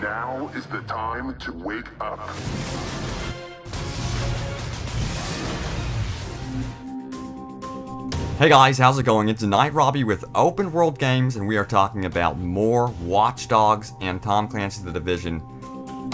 Now is the time to wake up. Hey guys, how's it going? It's Night Robbie with Open World Games, and we are talking about more Watch Dogs and Tom Clancy's The Division.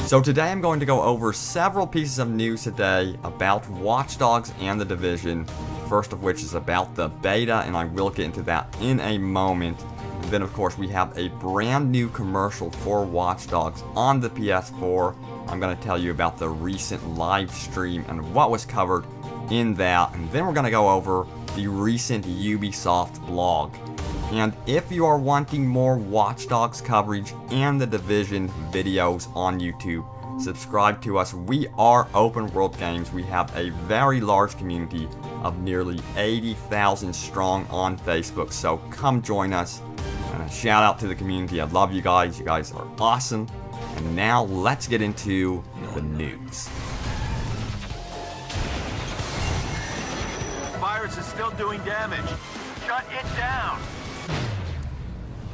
So today I'm going to go over several pieces of news today about Watch Dogs and The Division. First of which is about the beta, and I will get into that in a moment. And then of course we have a brand new commercial for Watch Dogs on the PS4. I'm going to tell you about the recent live stream and what was covered in that. And then we're going to go over the recent Ubisoft blog. And if you are wanting more Watch Dogs coverage and The Division videos on YouTube, subscribe to us. We are Open World Games. We have a very large community of nearly 80,000 strong on Facebook, so come join us. And a shout out to the community. I love you guys. You guys are awesome. And now let's get into the news. Virus is still doing damage. Shut it down.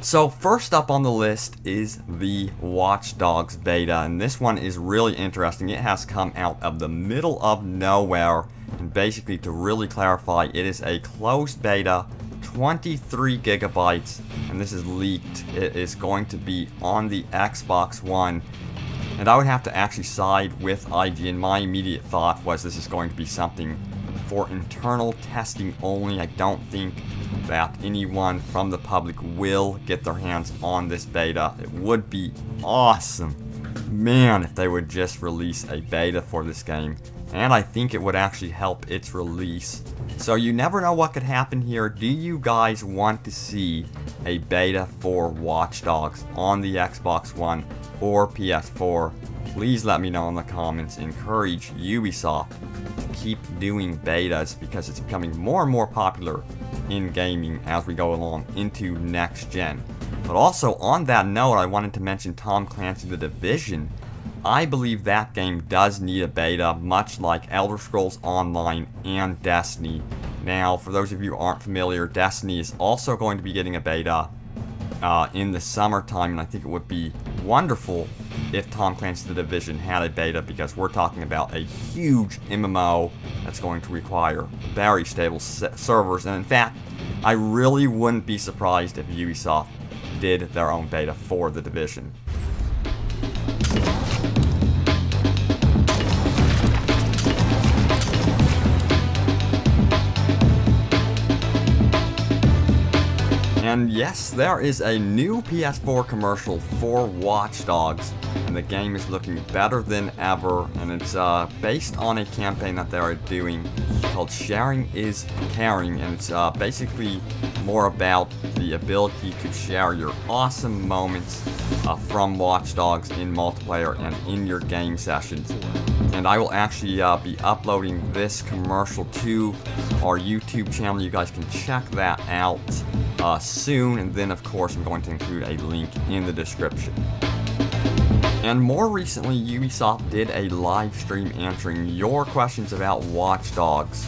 So first up on the list is the Watch Dogs beta, and this one is really interesting. It has come out of the middle of nowhere, and basically to really clarify, it is a closed beta, 23 gigabytes, and this is leaked. It is going to be on the Xbox One, and I would have to actually side with IGN. My immediate thought was this is going to be something for internal testing only. I don't think that anyone from the public will get their hands on this beta. It would be awesome, man, if they would just release a beta for this game, and I think it would actually help its release. So you never know what could happen here. Do you guys want to see a beta for Watch Dogs on the Xbox One or PS4? Please let me know in the comments. Encourage Ubisoft to keep doing betas because it's becoming more and more popular in gaming as we go along into next gen. But also on that note, I wanted to mention Tom Clancy The Division. I believe that game does need a beta, much like Elder Scrolls Online and Destiny. Now, for those of you who aren't familiar, Destiny is also going to be getting a beta in the summertime, and I think it would be wonderful if Tom Clancy The Division had a beta, because we're talking about a huge MMO that's going to require very stable servers. And in fact, I really wouldn't be surprised if Ubisoft did their own beta for The Division. And yes, there is a new PS4 commercial for Watch Dogs, and the game is looking better than ever, and it's based on a campaign that they are doing called Sharing is Caring, and it's basically more about the ability to share your awesome moments from Watch Dogs in multiplayer and in your game sessions. And I will actually be uploading this commercial to our YouTube channel. You guys can check that out soon, and then of course I'm going to include a link in the description. And more recently, Ubisoft did a live stream answering your questions about Watch Dogs.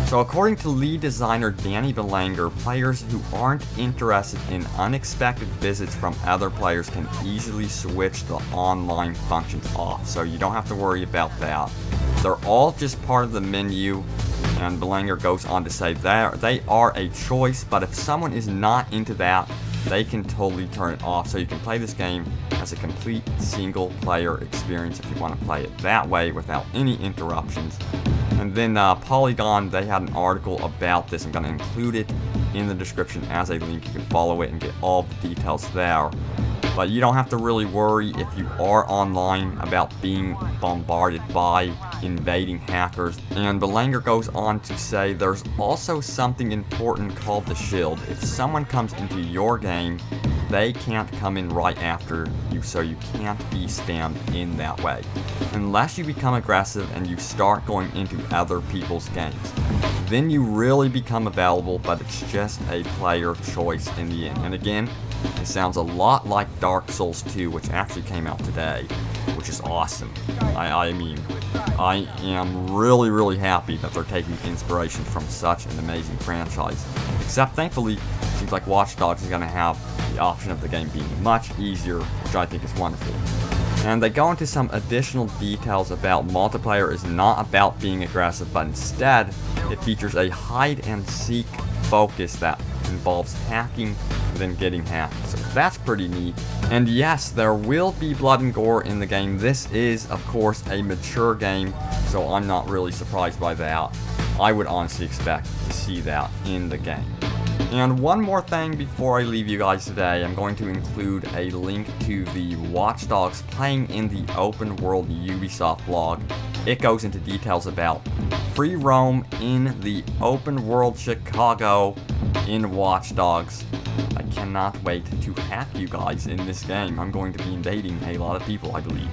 So according to lead designer Danny Belanger, players who aren't interested in unexpected visits from other players can easily switch the online functions off, so you don't have to worry about that. They're all just part of the menu, and Belanger goes on to say that they are a choice, but if someone is not into that, they can totally turn it off. So you can play this game as a complete single player experience if you want to play it that way without any interruptions. And then Polygon, they had an article about this. I'm going to include it in the description as a link. You can follow it and get all the details there. But you don't have to really worry if you are online about being bombarded by invading hackers. And Belanger goes on to say there's also something important called the shield. If someone comes into your game, they can't come in right after you, so you can't be spammed in that way. Unless you become aggressive and you start going into other people's games. Then you really become available, but it's just a player choice in the end. And again, it sounds a lot like Dark Souls 2, which actually came out today, which is awesome. I mean, I am really happy that they're taking inspiration from such an amazing franchise. Except, thankfully, it seems like Watch Dogs is going to have the option of the game being much easier, which I think is wonderful. And they go into some additional details about multiplayer is not about being aggressive, but instead it features a hide and seek focus that involves hacking and then getting hacked. So that's pretty neat. And yes, there will be blood and gore in the game. This is, of course, a mature game, so I'm not really surprised by that. I would honestly expect to see that in the game. And one more thing before I leave you guys today, I'm going to include a link to the Watch Dogs playing in the open world Ubisoft blog. It goes into details about free roam in the open world Chicago in Watch Dogs. I cannot wait to hack you guys in this game. I'm going to be invading a lot of people, I believe.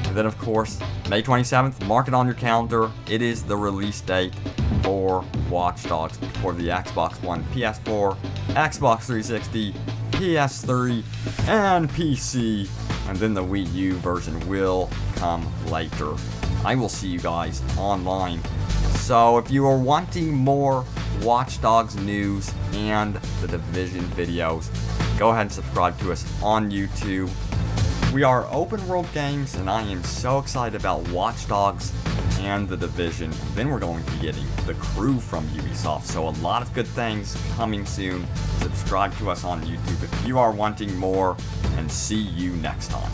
And then, of course, May 27th, mark it on your calendar. It is the release date for Watch Dogs for the Xbox One, PS4, Xbox 360, PS3, and PC. And then the Wii U version will come later. I will see you guys online. So if you are wanting more Watch Dogs news and the Division videos, go ahead and subscribe to us on YouTube. We are open world games, and I am so excited about Watch Dogs and the Division. Then we're going to be getting the Crew from Ubisoft, so a lot of good things coming soon. Subscribe to us on YouTube if you are wanting more, and see you next time.